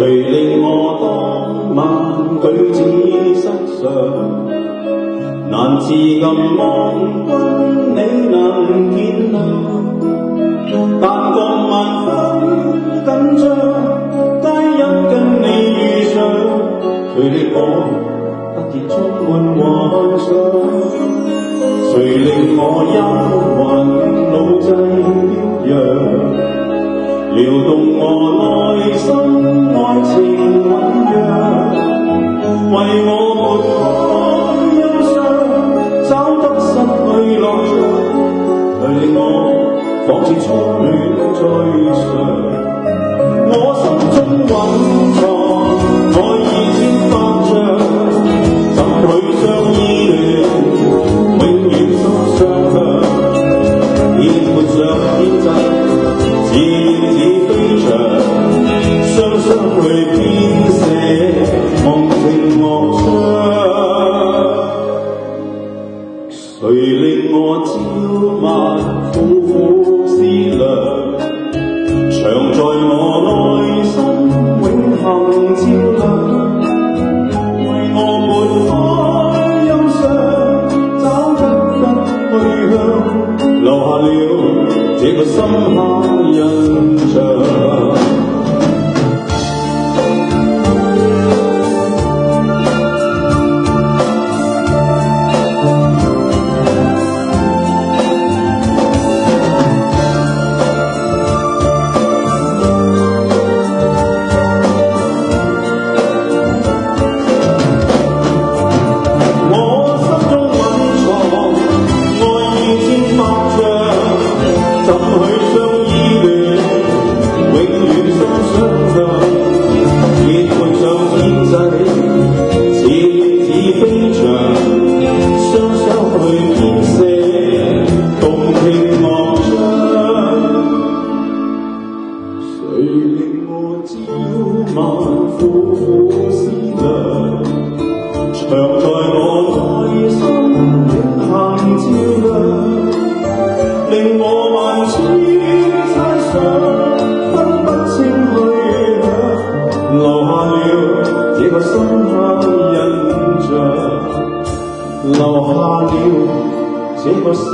誰令我當晚舉止失常，難自禁望君你能見諒，但過萬分緊張，皆因跟你遇上，誰令我突然充滿幻想？誰令我憂鬱腦際飄揚，撩動我內心愛情醞釀，為我撥開憂傷，找得失去樂章，誰令我仿似初戀最常？我心中蘊藏愛意千百丈，怎許將依戀永遠心相向？天沒上天際，自飛翔，雙雙去編寫夢情樂章。誰令我朝晚苦苦思量，常在我內心永恆照亮，為我撥開憂傷，找得去向，留下了這個深刻印象。留下了這個心